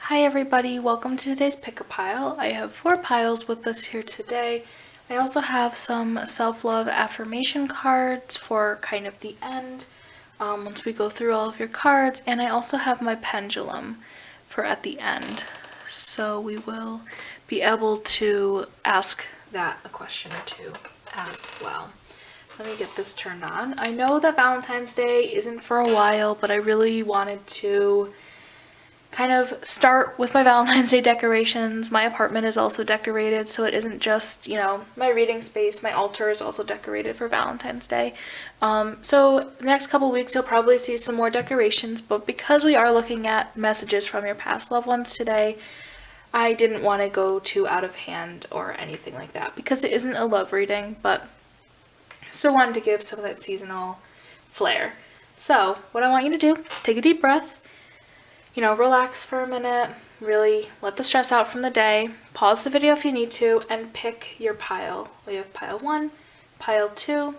Hi everybody, welcome to today's pick-a-pile. I have 4 piles with us here today. I also have some self-love affirmation cards for kind of the end, once we go through all of your cards, and I also have my pendulum for at the end. So we will be able to ask that a question or two as well. Let me get this turned on. I know that Valentine's Day isn't for a while, but I really wanted to kind of start with my Valentine's Day decorations. My apartment is also decorated, so it isn't just, my reading space. My altar is also decorated for Valentine's Day. So the next couple weeks you'll probably see some more decorations, but because we are looking at messages from your past loved ones today, I didn't want to go too out of hand or anything like that because it isn't a love reading, but still wanted to give some of that seasonal flair. So what I want you to do is take a deep breath, relax for a minute, really let the stress out from the day, pause the video if you need to, and pick your pile. We have pile 1, pile 2,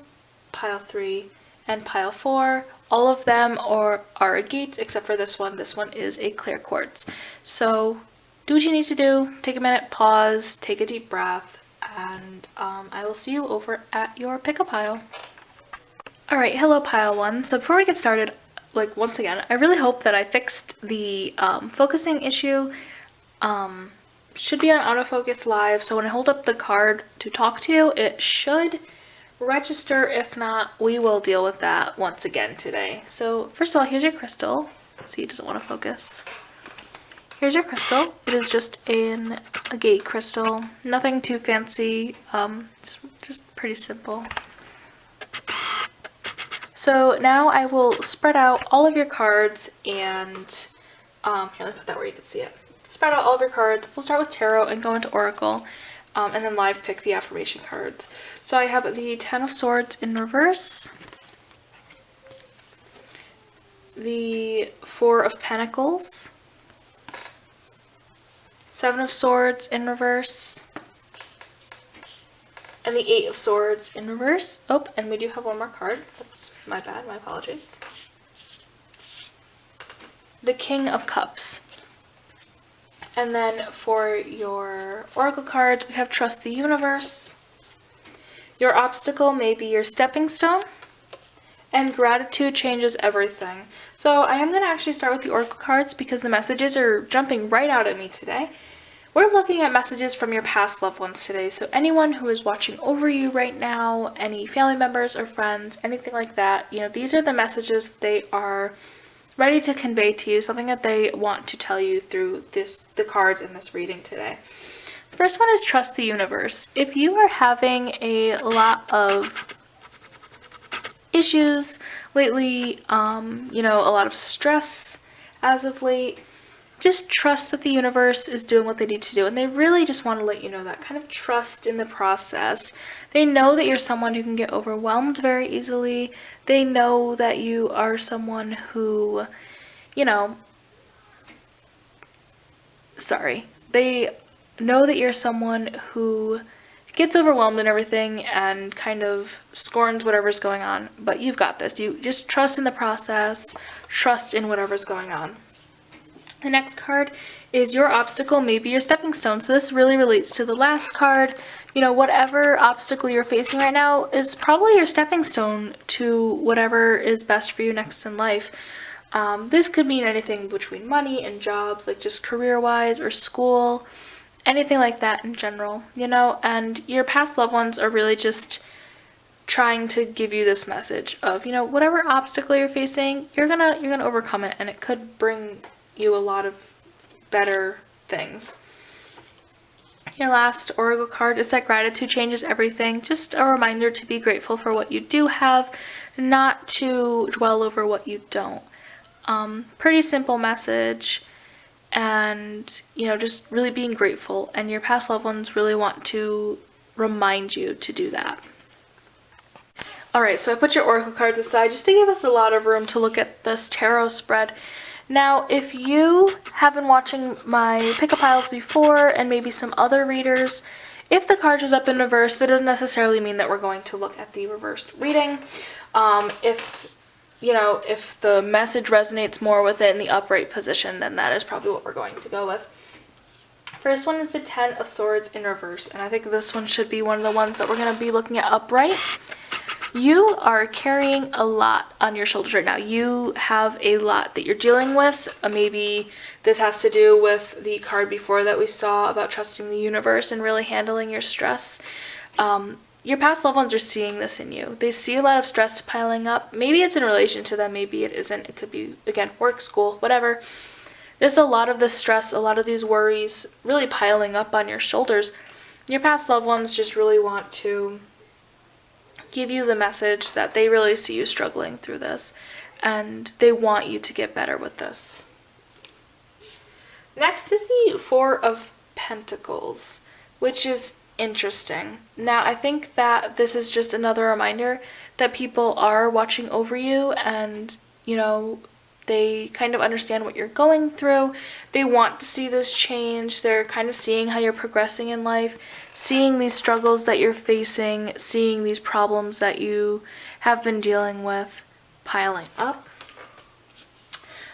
pile 3, and pile 4. All of them are agates except for this one. This one is a clear quartz. So do what you need to do, take a minute, pause, take a deep breath, and I will see you over at your pick-a-pile. Alright, hello pile 1. So before we get started, once again, I really hope that I fixed the focusing issue. Should be on autofocus live, so when I hold up the card to talk to you, it should register. If not, we will deal with that once again today. So first of all, here's your crystal. See, it doesn't want to focus. Here's your crystal. It is just a gate crystal. Nothing too fancy, just pretty simple. So now I will spread out all of your cards and, here, let me put that where you can see it. Spread out all of your cards. We'll start with tarot and go into oracle, and then live pick the affirmation cards. So I have the 10 of Swords in reverse, the 4 of Pentacles, 7 of Swords in reverse, and the 8 of Swords in reverse. Oh, and we do have one more card. That's my bad, my apologies. The King of Cups. And then for your oracle cards, we have Trust the Universe. Your obstacle may be your stepping stone. And gratitude changes everything. So I am going to actually start with the oracle cards because the messages are jumping right out at me today. We're looking at messages from your past loved ones today, so anyone who is watching over you right now, any family members or friends, anything like that, these are the messages that they are ready to convey to you, something that they want to tell you through the cards in this reading today. The first one is Trust the Universe. If you are having a lot of issues lately, a lot of stress as of late, just trust that the universe is doing what they need to do, and they really just want to let you know that. Kind of trust in the process. They know that you're someone who can get overwhelmed very easily. They know that you are someone who, they know that you're someone who gets overwhelmed and everything and kind of scorns whatever's going on, but you've got this. You just trust in the process, trust in whatever's going on. The next card is Your Obstacle May Be Your Stepping Stone. So this really relates to the last card. Whatever obstacle you're facing right now is probably your stepping stone to whatever is best for you next in life. This could mean anything between money and jobs, like just career-wise or school, anything like that in general, and your past loved ones are really just trying to give you this message of, whatever obstacle you're facing, you're gonna overcome it, and it could bring you a lot of better things. Your last oracle card is that gratitude changes everything. Just a reminder to be grateful for what you do have, not to dwell over what you don't. Pretty simple message, and just really being grateful, and your past loved ones really want to remind you to do that. Alright, so I put your oracle cards aside just to give us a lot of room to look at this tarot spread. Now, if you have been watching my pick-a-piles before, and maybe some other readers, if the card is up in reverse, that doesn't necessarily mean that we're going to look at the reversed reading. If if the message resonates more with it in the upright position, then that is probably what we're going to go with. First one is the Ten of Swords in reverse, and I think this one should be one of the ones that we're going to be looking at upright. You are carrying a lot on your shoulders right now. You have a lot that you're dealing with. Maybe this has to do with the card before that we saw about trusting the universe and really handling your stress. Your past loved ones are seeing this in you. They see a lot of stress piling up. Maybe it's in relation to them, maybe it isn't. It could be, again, work, school, whatever. There's a lot of this stress, a lot of these worries really piling up on your shoulders. Your past loved ones just really want to give you the message that they really see you struggling through this, and they want you to get better with this. Next is the Four of Pentacles, which is interesting. Now, I think that this is just another reminder that people are watching over you, and they kind of understand what you're going through. They want to see this change. They're kind of seeing how you're progressing in life, seeing these struggles that you're facing, seeing these problems that you have been dealing with piling up.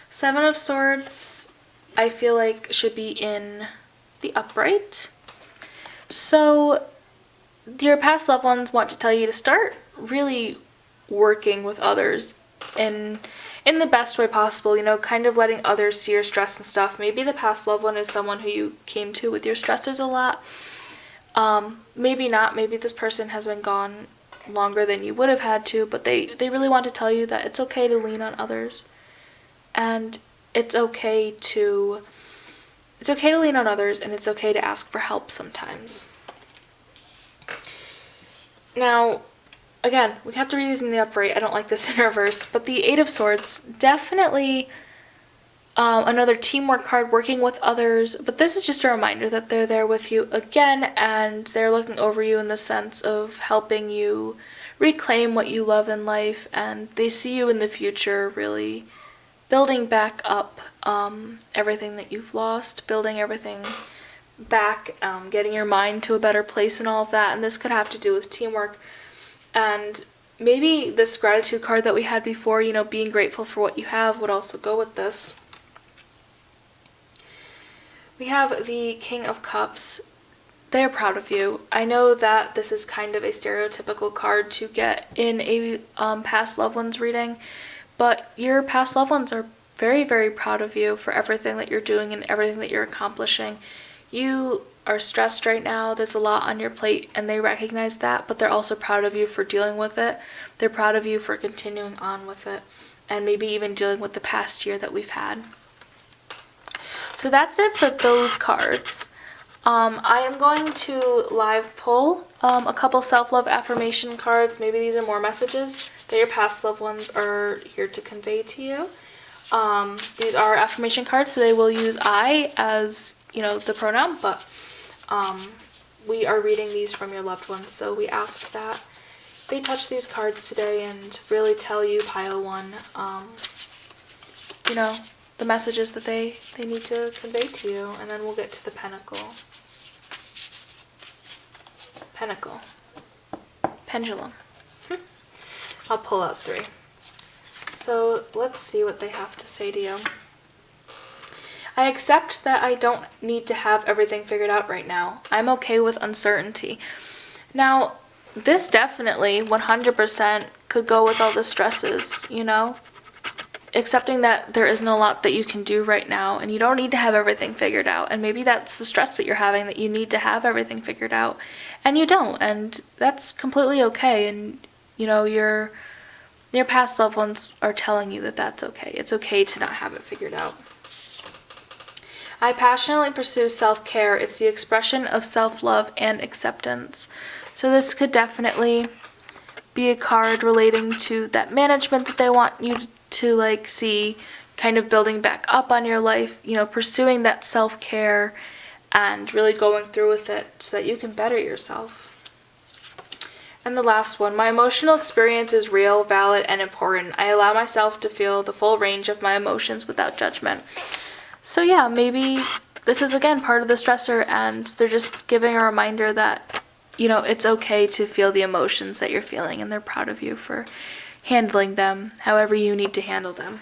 Seven of Swords, I feel like should be in the upright. So your past loved ones want to tell you to start really working with others in the best way possible, kind of letting others see your stress and stuff. Maybe the past loved one is someone who you came to with your stressors a lot. Maybe not. Maybe this person has been gone longer than you would have had to, but they really want to tell you that it's okay to lean on others. And it's okay to lean on others, and it's okay to ask for help sometimes. Now, again, we have to read these in the upright. I don't like this in reverse, but the Eight of Swords, definitely another teamwork card, working with others, but this is just a reminder that they're there with you again, and they're looking over you in the sense of helping you reclaim what you love in life, and they see you in the future really building back up everything that you've lost, building everything back, getting your mind to a better place and all of that, and this could have to do with teamwork. And maybe this gratitude card that we had before, being grateful for what you have, would also go with this. We have the King of Cups. They're proud of you. I know that this is kind of a stereotypical card to get in a past loved ones reading, but your past loved ones are very, very proud of you for everything that you're doing and everything that you're accomplishing. You are stressed right now, there's a lot on your plate, and they recognize that, but they're also proud of you for dealing with it. They're proud of you for continuing on with it, and maybe even dealing with the past year that we've had. So that's it for those cards. I am going to live pull a couple self-love affirmation cards. Maybe these are more messages that your past loved ones are here to convey to you. These are affirmation cards, so they will use I as, the pronoun, but we are reading these from your loved ones, so we ask that they touch these cards today and really tell you, pile one, the messages that they need to convey to you, and then we'll get to the Pentacle. Pendulum. I'll pull out 3. So let's see what they have to say to you. I accept that I don't need to have everything figured out right now. I'm okay with uncertainty. Now, this definitely 100% could go with all the stresses, accepting that there isn't a lot that you can do right now, and you don't need to have everything figured out. And maybe that's the stress that you're having, that you need to have everything figured out, and you don't, and that's completely okay. And your past loved ones are telling you that that's okay. It's okay to not have it figured out. I passionately pursue self-care. It's the expression of self-love and acceptance. So this could definitely be a card relating to that management that they want you to see kind of building back up on your life, pursuing that self-care and really going through with it so that you can better yourself. And the last one, my emotional experience is real, valid, and important. I allow myself to feel the full range of my emotions without judgment. So yeah, maybe this is again part of the stressor, and they're just giving a reminder that, it's okay to feel the emotions that you're feeling, and they're proud of you for handling them however you need to handle them.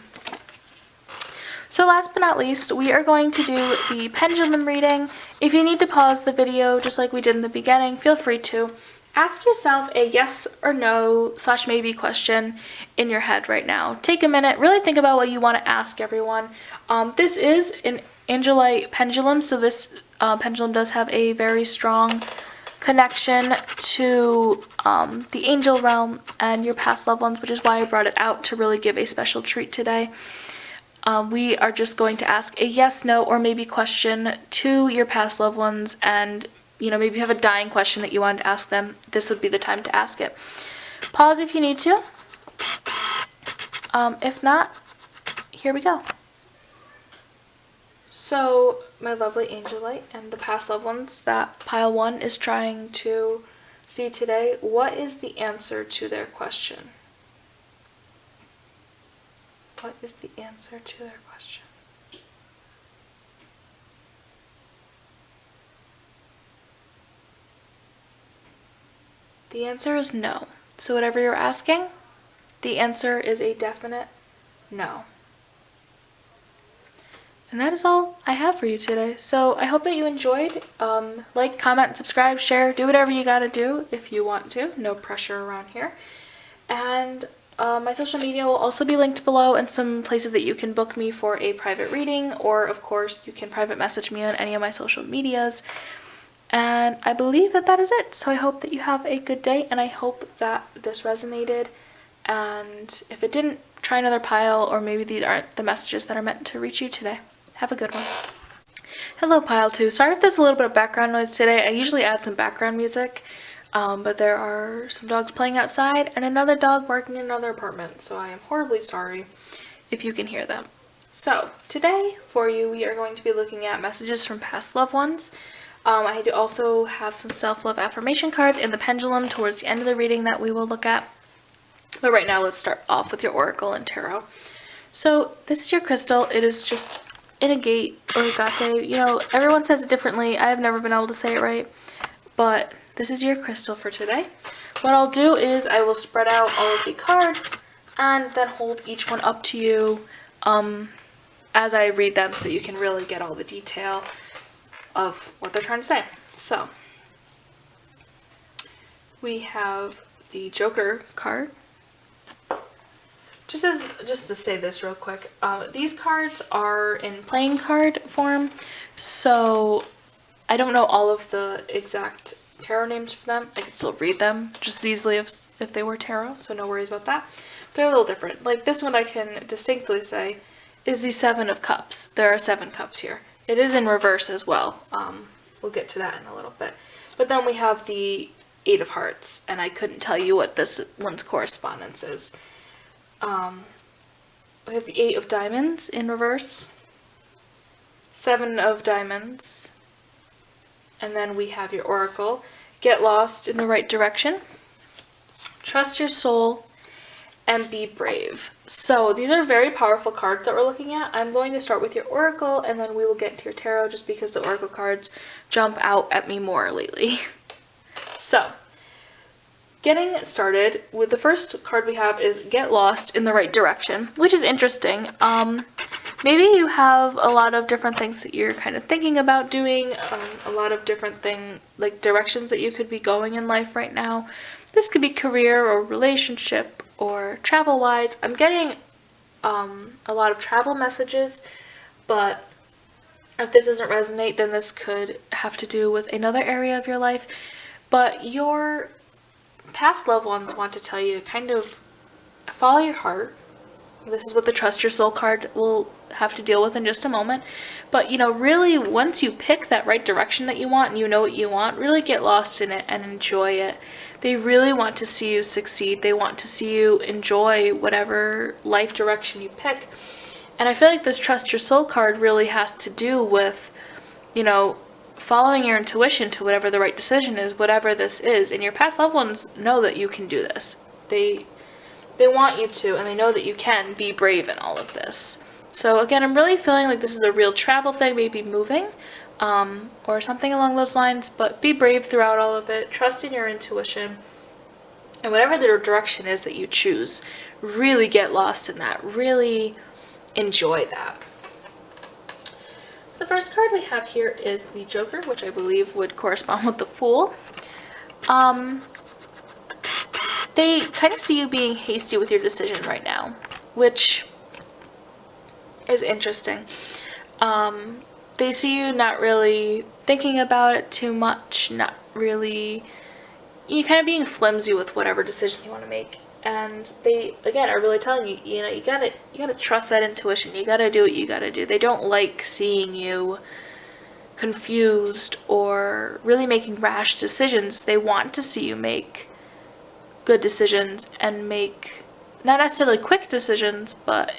So last but not least, we are going to do the pendulum reading. If you need to pause the video just like we did in the beginning, feel free to. Ask yourself a yes or no / maybe question in your head right now. Take a minute, really think about what you want to ask everyone. This is an angelite pendulum, so this pendulum does have a very strong connection to the angel realm and your past loved ones, which is why I brought it out to really give a special treat today. We are just going to ask a yes, no, or maybe question to your past loved ones, and maybe you have a dying question that you wanted to ask them. This would be the time to ask it. Pause if you need to. If not, here we go. So, my lovely angelite and the past loved ones that pile 1 is trying to see today, what is the answer to their question? What is the answer to their question? The answer is no. So whatever you're asking, the answer is a definite no. And that is all I have for you today. So I hope that you enjoyed. Like, comment, subscribe, share, do whatever you gotta do if you want to. No pressure around here. And my social media will also be linked below, and some places that you can book me for a private reading, or of course you can private message me on any of my social medias. And I believe that is it. So I hope that you have a good day, and I hope that this resonated. And if it didn't, try another pile, or maybe these aren't the messages that are meant to reach you today. Have a good one. Hello, pile 2. Sorry if there's a little bit of background noise today. I usually add some background music, but there are some dogs playing outside and another dog barking in another apartment, so I am horribly sorry if you can hear them. So today for you, we are going to be looking at messages from past loved ones. I do also have some self-love affirmation cards in the pendulum towards the end of the reading that we will look at. But right now, let's start off with your oracle and tarot. So this is your crystal. It is just in a gate or agate. Everyone says it differently. I have never been able to say it right, but this is your crystal for today. What I'll do is I will spread out all of the cards and then hold each one up to you as I read them, so you can really get all the detail of what they're trying to say. So we have the Joker card. Just to say this real quick, these cards are in playing card form, so I don't know all of the exact tarot names for them. I can still read them just as easily if they were tarot, so no worries about that. They're a little different. Like this one I can distinctly say is the 7 of Cups. There are 7 cups here. It is in reverse as well. We'll get to that in a little bit. But then we have the 8 of Hearts, and I couldn't tell you what this one's correspondence is. We have the 8 of Diamonds in reverse, 7 of Diamonds, and then we have your oracle. Get lost in the right direction, trust your soul, and be brave. So these are very powerful cards that we're looking at. I'm going to start with your oracle, and then we will get into your tarot, just because the oracle cards jump out at me more lately. So getting started with the first card we have is Get Lost in the Right Direction, which is interesting. Maybe you have a lot of different things that you're kind of thinking about doing, a lot of different directions that you could be going in life right now. This could be career or relationship or travel-wise. I'm getting a lot of travel messages, but if this doesn't resonate, then this could have to do with another area of your life. But your past loved ones want to tell you to kind of follow your heart. This is what the Trust Your Soul card will have to deal with in just a moment. But, really, once you pick that right direction that you want and you know what you want, really get lost in it and enjoy it. They really want to see you succeed. They want to see you enjoy whatever life direction you pick. And I feel like this Trust Your Soul card really has to do with, following your intuition to whatever the right decision is, whatever this is. And your past loved ones know that you can do this. They want you to, and they know that you can be brave in all of this. So again, I'm really feeling like this is a real travel thing, maybe moving, or something along those lines, but be brave throughout all of it. Trust in your intuition. And whatever the direction is that you choose, really get lost in that. Really enjoy that. So the first card we have here is the Joker, which I believe would correspond with the Fool. They kind of see you being hasty with your decision right now, which is interesting. They see you not really thinking about it too much, not really, you kind of being flimsy with whatever decision you want to make. And they, again, are really telling you, you know, you gotta trust that intuition. You gotta do what you gotta do. They don't like seeing you confused or really making rash decisions. They want to see you make good decisions and make not necessarily quick decisions, but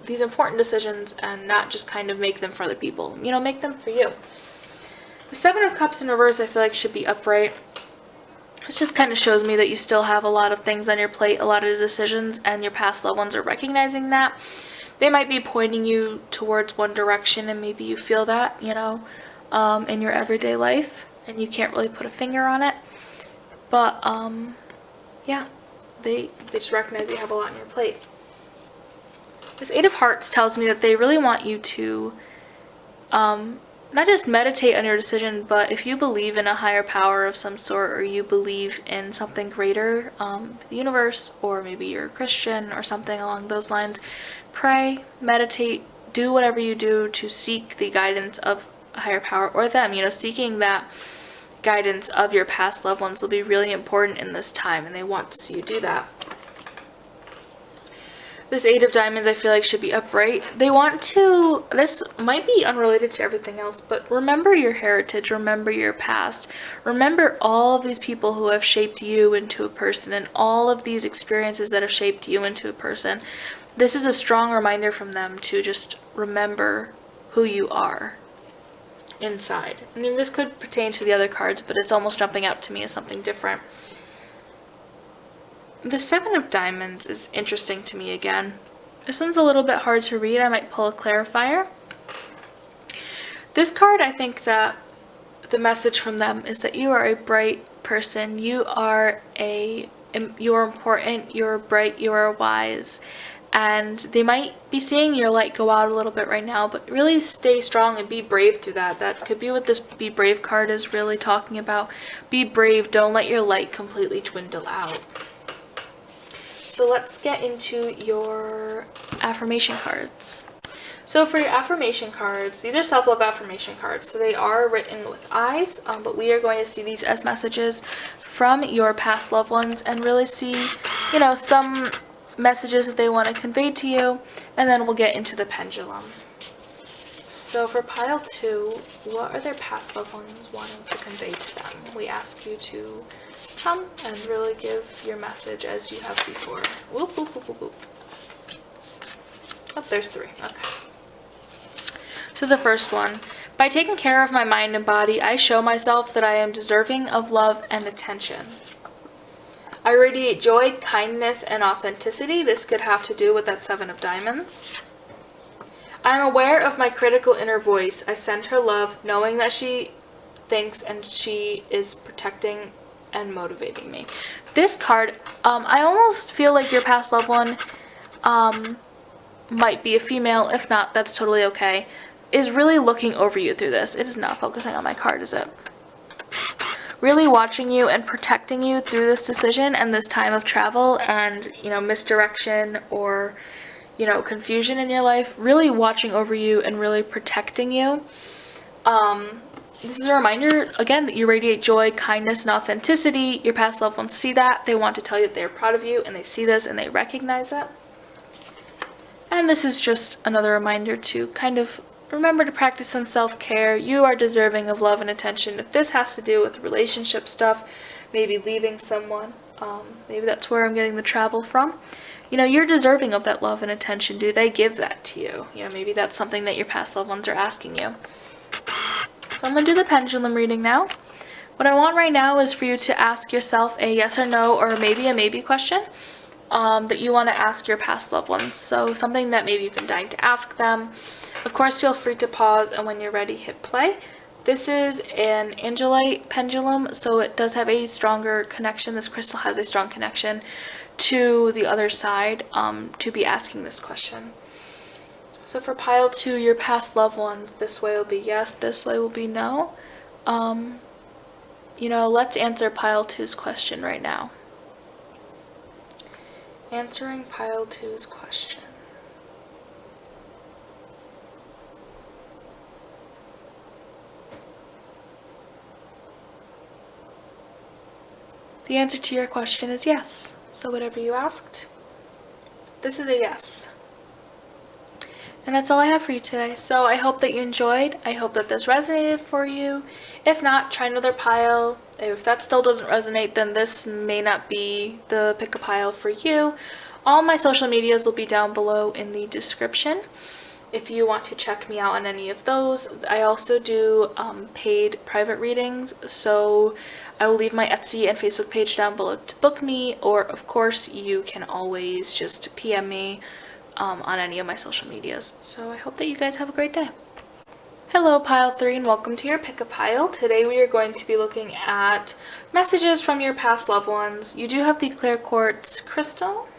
these important decisions, and not just kind of make them for other people. You know, make them for you. The Seven of Cups in reverse, I feel like, should be upright. This just kind of shows me that you still have a lot of things on your plate, a lot of decisions, and your past loved ones are recognizing that. They might be pointing you towards one direction, and maybe you feel that, you know, in your everyday life, and you can't really put a finger on it. But, yeah, they just recognize you have a lot on your plate. This Eight of Hearts tells me that they really want you to not just meditate on your decision, but if you believe in a higher power of some sort, or you believe in something greater, the universe, or maybe you're a Christian or something along those lines, pray, meditate, do whatever you do to seek the guidance of a higher power or them. You know, seeking that guidance of your past loved ones will be really important in this time, and they want to see you do that. This Eight of Diamonds, I feel like, should be upright. They want to, this might be unrelated to everything else, but remember your heritage, remember your past. Remember all of these people who have shaped you into a person, and all of these experiences that have shaped you into a person. This is a strong reminder from them to just remember who you are inside. I mean, this could pertain to the other cards, but it's almost jumping out to me as something different. The Seven of Diamonds is interesting to me again. This one's a little bit hard to read. I might pull a clarifier. This card, I think that the message from them is that you are a bright person. You are important, you're bright, you are wise. And they might be seeing your light go out a little bit right now, but really stay strong and be brave through that. That could be what this Be Brave card is really talking about. Be brave. Don't let your light completely dwindle out. So let's get into your affirmation cards. So for your affirmation cards, these are self-love affirmation cards. So they are written with eyes, but we are going to see these as messages from your past loved ones and really see, you know, some messages that they want to convey to you, and then we'll get into the pendulum. So for pile 2, what are their past loved ones wanting to convey to them? We ask you to come and really give your message as you have before. Whoop, whoop, whoop, whoop, whoop. Oh, there's 3. Okay. So the first one, by taking care of my mind and body, I show myself that I am deserving of love and attention. I radiate joy, kindness, and authenticity. This could have to do with that Seven of Diamonds. I am aware of my critical inner voice. I send her love, knowing that she thinks and she is protecting and motivating me. This card, I almost feel like your past loved one might be a female. If not, that's totally okay. Is really looking over you through this. It is not focusing on my card, is it? Really watching you and protecting you through this decision and this time of travel and, you know, misdirection or, you know, confusion in your life. Really watching over you and really protecting you. This is a reminder, again, that you radiate joy, kindness, and authenticity. Your past loved ones see that. They want to tell you that they're proud of you, and they see this and they recognize it. And this is just another reminder to kind of remember to practice some self-care. You are deserving of love and attention. If this has to do with relationship stuff, maybe leaving someone, maybe that's where I'm getting the travel from. You know, you're deserving of that love and attention. Do they give that to you? You know, maybe that's something that your past loved ones are asking you. So I'm going to do the pendulum reading now. What I want right now is for you to ask yourself a yes or no or maybe a maybe question that you want to ask your past loved ones. So something that maybe you've been dying to ask them. Of course, feel free to pause, and when you're ready, hit play. This is an angelite pendulum, so it does have a stronger connection. This crystal has a strong connection to the other side to be asking this question. So for pile 2, your past loved ones, this way will be yes, this way will be no. Let's answer pile 2's question right now. Answering pile 2's question. The answer to your question is yes. So whatever you asked, this is a yes. And that's all I have for you today. So I hope that you enjoyed. I hope that this resonated for you. If not, try another pile. If that still doesn't resonate, then this may not be the pick a pile for you. All my social medias will be down below in the description if you want to check me out on any of those. I also do paid private readings, so I will leave my Etsy and Facebook page down below to book me, or of course you can always just PM me on any of my social medias. So I hope that you guys have a great day. Hello pile 3 and welcome to your pick a pile. Today we are going to be looking at messages from your past loved ones. You do have the clear quartz crystal.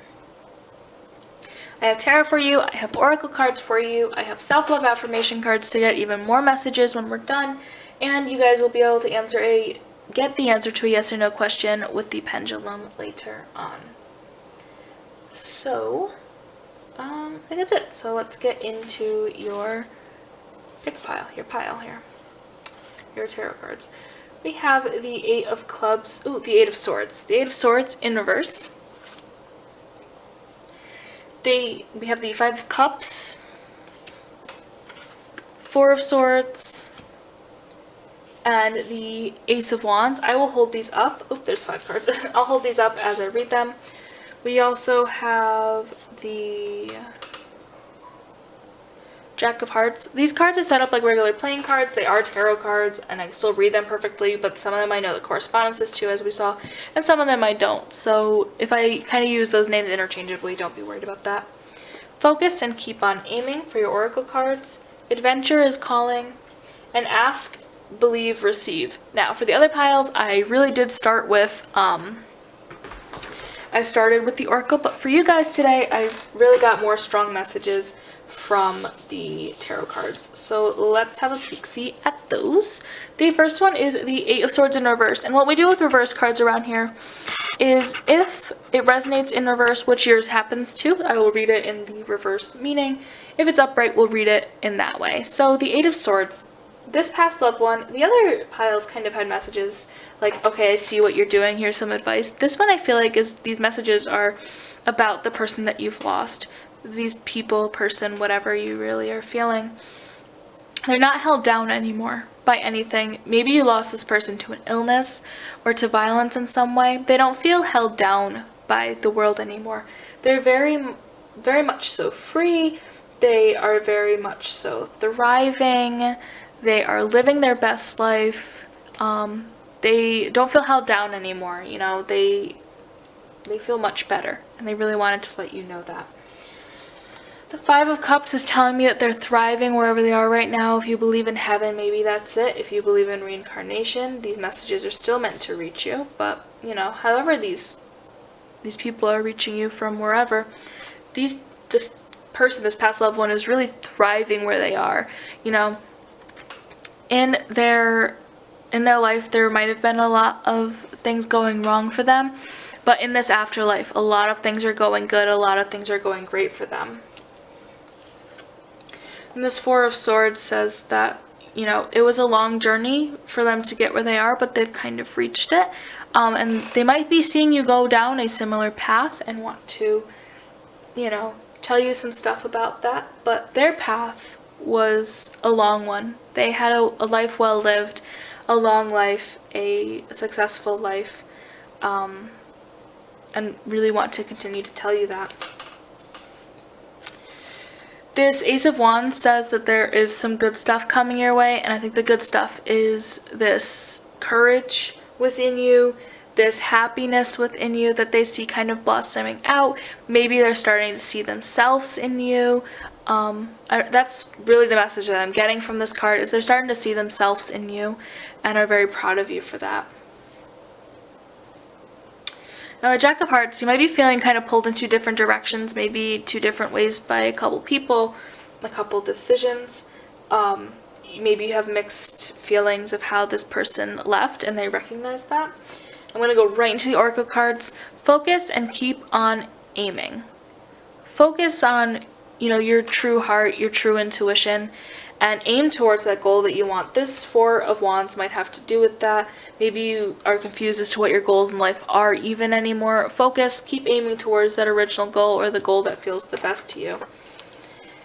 I have tarot for you, I have oracle cards for you, I have self-love affirmation cards to get even more messages when we're done, and you guys will be able to get the answer to a yes or no question with the pendulum later on. So, I think that's it. So let's get into your pick pile, your tarot cards. We have the 8 of clubs, the 8 of swords. The 8 of swords in reverse. We have the 5 of cups, 4 of swords, and the ace of wands. I will hold these up. Oh, there's 5 cards. I'll hold these up as I read them. We also have the Jack of Hearts. These cards are set up like regular playing cards. They are tarot cards, and I still read them perfectly, but some of them I know the correspondences to, as we saw, and some of them I don't. So if I kind of use those names interchangeably, don't be worried about that. Focus and keep on aiming for your oracle cards. Adventure is calling. And ask, believe, receive. Now, for the other piles, I really did start with, I started with the oracle, but for you guys today, I really got more strong messages from the tarot cards. So let's have a peek-see at those. The first one is the 8 of swords in reverse. And what we do with reverse cards around here is if it resonates in reverse, which yours happens to, I will read it in the reverse meaning. If it's upright, we'll read it in that way. So the 8 of swords, this past loved one, the other piles kind of had messages like, okay, I see what you're doing, here's some advice. This one I feel like these messages are about the person that you've lost. These people, person, whatever you really are feeling. They're not held down anymore by anything. Maybe you lost this person to an illness or to violence in some way. They don't feel held down by the world anymore. They're very, very much so free. They are very much so thriving. They are living their best life. They don't feel held down anymore. They feel much better, and they really wanted to let you know that. The 5 of Cups is telling me that they're thriving wherever they are right now. If you believe in heaven, maybe that's it. If you believe in reincarnation, these messages are still meant to reach you. But, however these people are reaching you from wherever, this past loved one is really thriving where they are. In their life, there might have been a lot of things going wrong for them. But in this afterlife, a lot of things are going good. A lot of things are going great for them. And this 4 of Swords says that, it was a long journey for them to get where they are, but they've kind of reached it. And they might be seeing you go down a similar path and want to, tell you some stuff about that. But their path was a long one. They had a life well lived, a long life, a successful life, and really want to continue to tell you that. This Ace of Wands says that there is some good stuff coming your way, and I think the good stuff is this courage within you, this happiness within you that they see kind of blossoming out. Maybe they're starting to see themselves in you. That's really the message that I'm getting from this card, is they're starting to see themselves in you and are very proud of you for that. Now, the Jack of Hearts, you might be feeling kind of pulled in two different directions, maybe two different ways by a couple people, a couple decisions. Maybe you have mixed feelings of how this person left and they recognize that. I'm going to go right into the Oracle cards. Focus and keep on aiming. Focus on, your true heart, your true intuition, and aim towards that goal that you want. This Four of Wands might have to do with that. Maybe you are confused as to what your goals in life are even anymore. Focus, keep aiming towards that original goal or the goal that feels the best to you.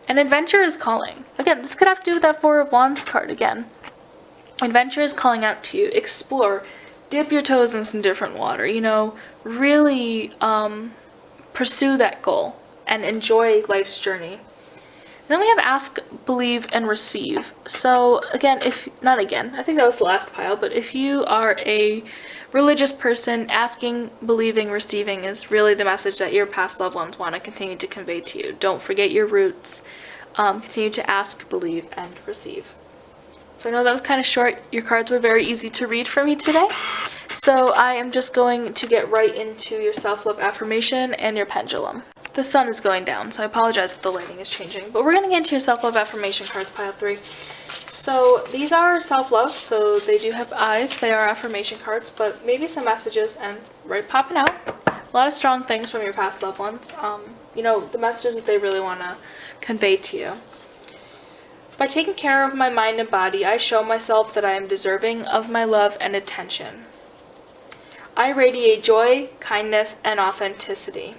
And adventure is calling. Again, this could have to do with that Four of Wands card again. Adventure is calling out to you. Explore. Dip your toes in some different water. Really pursue that goal and enjoy life's journey. And then we have ask, believe, and receive. So again, I think that was the last pile, but if you are a religious person, asking, believing, receiving is really the message that your past loved ones want to continue to convey to you. Don't forget your roots. Continue to ask, believe, and receive. So I know that was kind of short. Your cards were very easy to read for me today. So I am just going to get right into your self-love affirmation and your pendulum. The sun is going down, so I apologize if the lighting is changing. But we're going to get into your self-love affirmation cards, pile 3. So these are self-love, so they do have eyes. They are affirmation cards, but maybe some messages and right popping out. A lot of strong things from your past loved ones. The messages that they really want to convey to you. By taking care of my mind and body, I show myself that I am deserving of my love and attention. I radiate joy, kindness, and authenticity.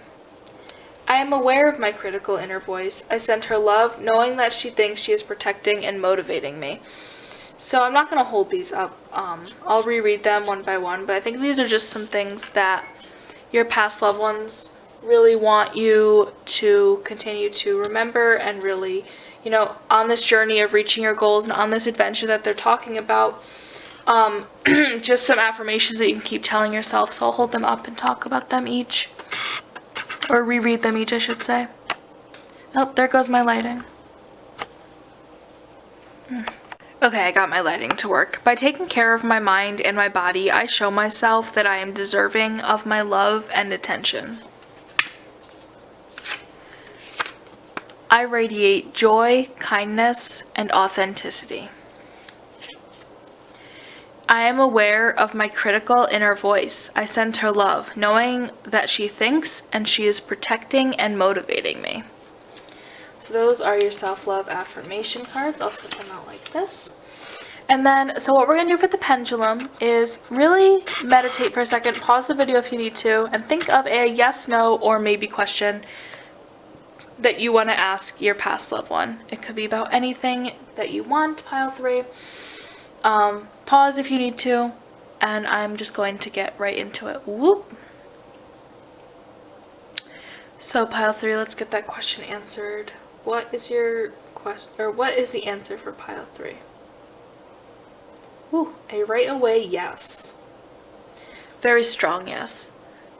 I am aware of my critical inner voice. I send her love, knowing that she thinks she is protecting and motivating me. So I'm not going to hold these up. I'll reread them one by one, but I think these are just some things that your past loved ones really want you to continue to remember and really, on this journey of reaching your goals and on this adventure that they're talking about. Just some affirmations that you can keep telling yourself. So I'll hold them up and talk about them each. Or reread them each, I should say. Oh, there goes my lighting. Okay, I got my lighting to work. By taking care of my mind and my body, I show myself that I am deserving of my love and attention. I radiate joy, kindness, and authenticity. I am aware of my critical inner voice. I send her love, knowing that she thinks and she is protecting and motivating me. So those are your self-love affirmation cards. I'll set them out like this. And then, so what we're going to do for the pendulum is really meditate for a second, pause the video if you need to, and think of a yes, no, or maybe question that you want to ask your past loved one. It could be about anything that you want, pile 3. Pause if you need to, and I'm just going to get right into it. Whoop. So pile 3, let's get that question answered. What is your question, or what is the answer for pile 3? Ooh, a right away yes. Very strong yes.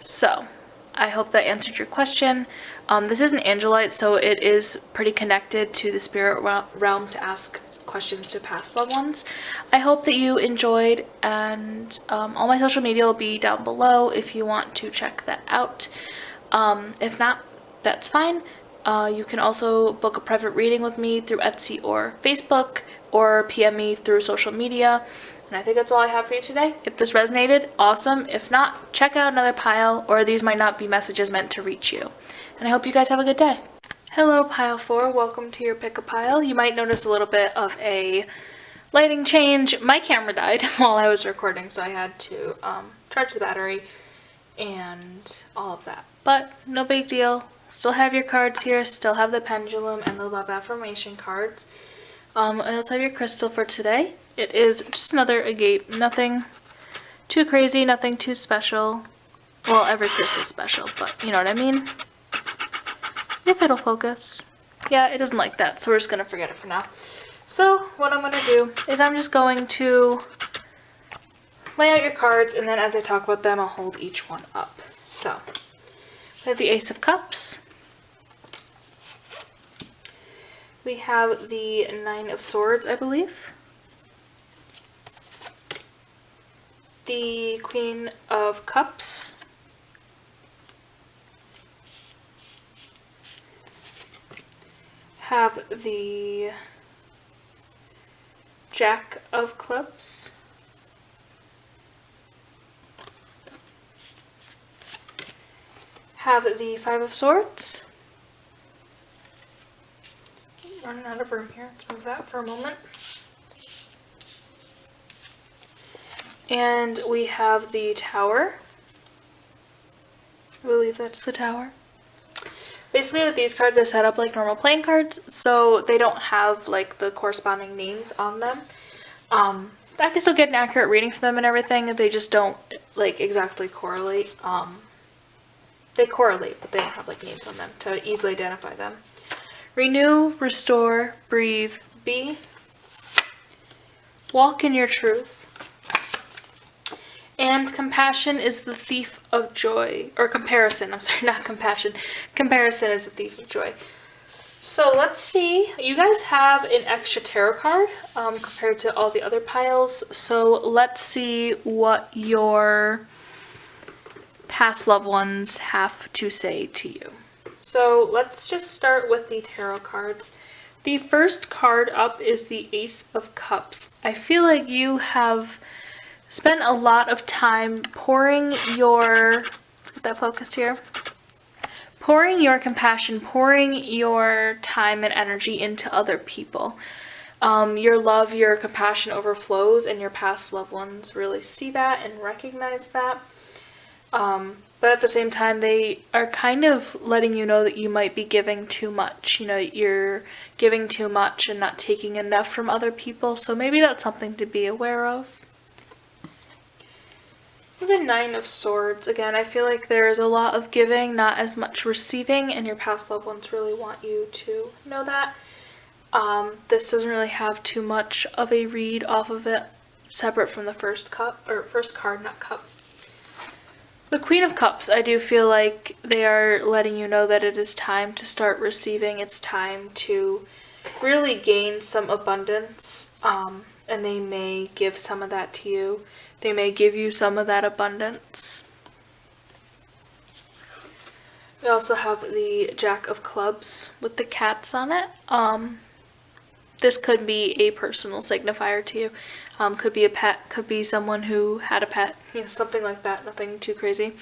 So I hope that answered your question. This is an Angelite, so it is pretty connected to the spirit realm to ask questions to past loved ones. I hope that you enjoyed, and all my social media will be down below if you want to check that out. If not, that's fine. You can also book a private reading with me through Etsy or Facebook, or PM me through social media. And I think that's all I have for you today. If this resonated, awesome. If not, check out another pile, or these might not be messages meant to reach you. And I hope you guys have a good day. Hello, pile 4. Welcome to your pick a pile. You might notice a little bit of a lighting change. My camera died while I was recording, so I had to charge the battery and all of that. But no big deal. Still have your cards here. Still have the pendulum and the love affirmation cards. I also have your crystal for today. It is just another agate. Nothing too crazy, nothing too special. Well, every crystal's special, but you know what I mean? If it'll focus. Yeah, it doesn't like that, so we're just going to forget it for now. So, what I'm going to do is I'm just going to lay out your cards, and then as I talk about them, I'll hold each one up. So, we have the Ace of Cups, We have the Nine of Swords, I believe. The Queen of Cups. Have the Jack of Clubs. Have the Five of Swords. Running out of room here. Let's move that for a moment. And we have the Tower. I believe that's the Tower. Basically, with these cards, they're set up like normal playing cards, so they don't have like the corresponding names on them. I can still get an accurate reading for them and everything. They just don't like exactly correlate. They correlate, but they don't have like names on them to easily identify them. Renew, restore, breathe, be. Walk in your truth. And compassion is the thief of joy. Or comparison, I'm sorry, not compassion. Comparison is the thief of joy. So let's see. You guys have an extra tarot card compared to all the other piles. So let's see what your past loved ones have to say to you. So let's just start with the tarot cards. The first card up is the Ace of Cups. I feel like you have spent a lot of time pouring your, let's get that focused here, pouring your compassion, pouring your time and energy into other people. Your love, your compassion overflows, and your past loved ones really see that and recognize that. But at the same time, they are kind of letting you know that you might be giving too much. You know, you're giving too much and not taking enough from other people. So maybe that's something to be aware of. The Nine of Swords. Again, I feel like there is a lot of giving, not as much receiving, and your past loved ones really want you to know that. This doesn't really have too much of a read off of it, separate from the first card, not cup. The Queen of Cups, I do feel like they are letting you know that it is time to start receiving. It's time to really gain some abundance, and they may give some of that to you. They may give you some of that abundance. We also have the Jack of Clubs with the cats on it. This could be a personal signifier to you. Could be a pet, could be someone who had a pet, you know, something like that, nothing too crazy.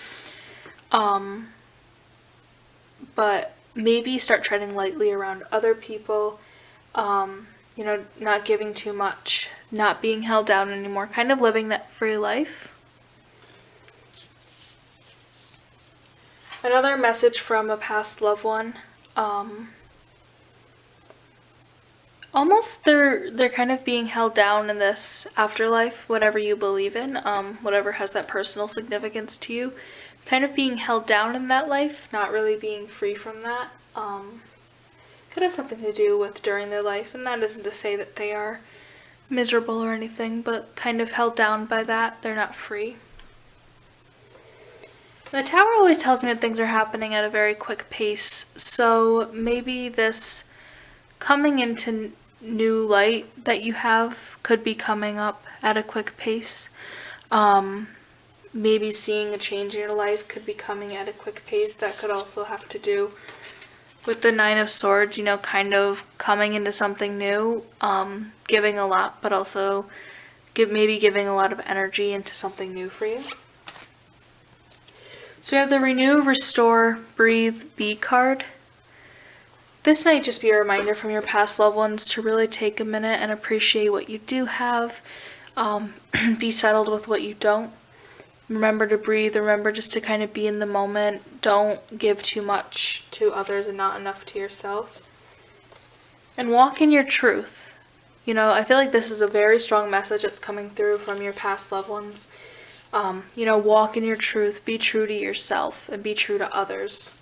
But maybe start treading lightly around other people, you know, not giving too much, not being held down anymore, kind of living that free life. Another message from a past loved one. Almost they're kind of being held down in this afterlife, whatever you believe in, whatever has that personal significance to you, kind of being held down in that life, not really being free from that. Could have something to do with during their life, and that isn't to say that they are miserable or anything, but kind of held down by that. They're not free. The Tower always tells me that things are happening at a very quick pace, so maybe this coming into new light that you have could be coming up at a quick pace. Maybe seeing a change in your life could be coming at a quick pace. That could also have to do with the Nine of Swords, you know, kind of coming into something new, giving a lot, but also maybe giving a lot of energy into something new for you. So we have the Renew, Restore, Breathe, Be card. This might just be a reminder from your past loved ones to really take a minute and appreciate what you do have. Be settled with what you don't. Remember to breathe. Remember just to kind of be in the moment. Don't give too much to others and not enough to yourself. And walk in your truth. You know, I feel like this is a very strong message that's coming through from your past loved ones. You know, walk in your truth. Be true to yourself and be true to others.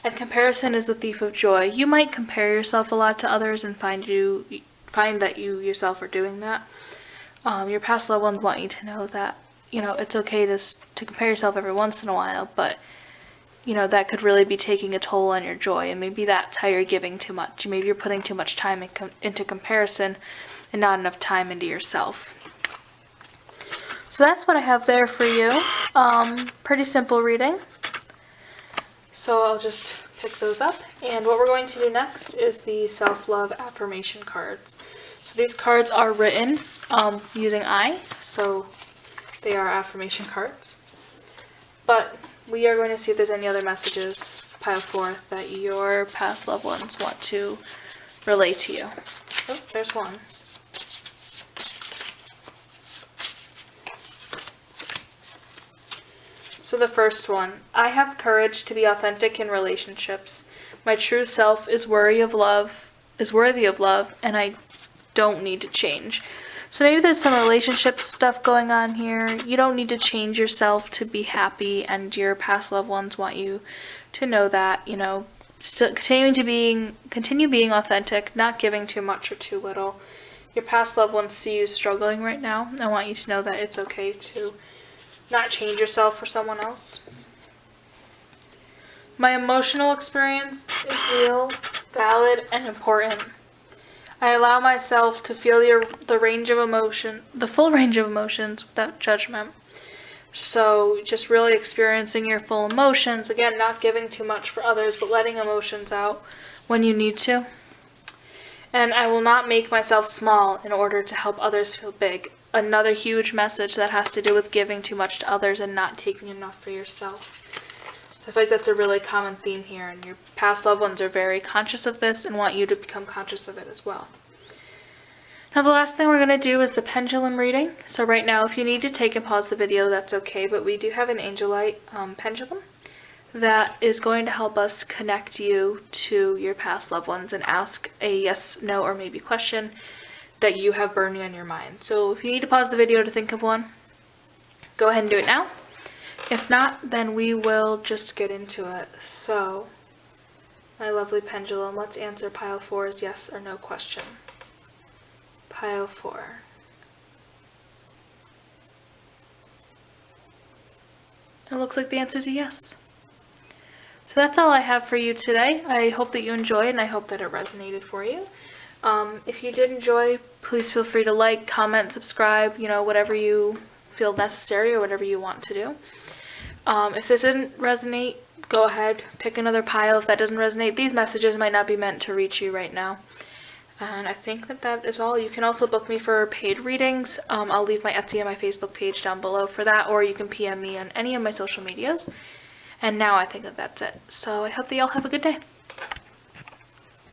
And comparison is the thief of joy. You might compare yourself a lot to others and find that you yourself are doing that. Your past loved ones want you to know that, you know, it's okay to compare yourself every once in a while, but that could really be taking a toll on your joy, and maybe that's how you're giving too much. Maybe you're putting too much time into comparison and not enough time into yourself. So that's what I have there for you. Pretty simple reading. So I'll just pick those up. And what we're going to do next is the self-love affirmation cards. So these cards are written using I, so they are affirmation cards. But we are going to see if there's any other messages, pile 4, that your past loved ones want to relay to you. Oh, there's one. So the first one, I have courage to be authentic in relationships. My true self is worthy of love, and I don't need to change. So maybe there's some relationship stuff going on here. You don't need to change yourself to be happy, and your past loved ones want you to know that, still continue being authentic, not giving too much or too little. Your past loved ones see you struggling right now. I want you to know that it's okay to not change yourself for someone else. My emotional experience is real, valid, and important. I allow myself to feel the full range of emotions without judgment. So just really experiencing your full emotions. Again, not giving too much for others, but letting emotions out when you need to. And I will not make myself small in order to help others feel big. Another huge message that has to do with giving too much to others and not taking enough for yourself. So I feel like that's a really common theme here, and your past loved ones are very conscious of this and want you to become conscious of it as well. Now the last thing we're going to do is the pendulum reading. So right now, if you need to take and pause the video, that's okay, but we do have an angel light pendulum that is going to help us connect you to your past loved ones and ask a yes, no, or maybe question that you have burning on your mind. So if you need to pause the video to think of one, go ahead and do it now. If not, then we will just get into it. So, my lovely pendulum, let's answer pile 4's yes or no question. Pile 4. It looks like the answer is a yes. So that's all I have for you today. I hope that you enjoyed, and I hope that it resonated for you. If you did enjoy, please feel free to like, comment, subscribe, whatever you feel necessary or whatever you want to do. If this didn't resonate, go ahead, pick another pile. If that doesn't resonate, these messages might not be meant to reach you right now. And I think that is all. You can also book me for paid readings. I'll leave my Etsy and my Facebook page down below for that, or you can PM me on any of my social medias. And now I think that's it. So I hope that y'all have a good day.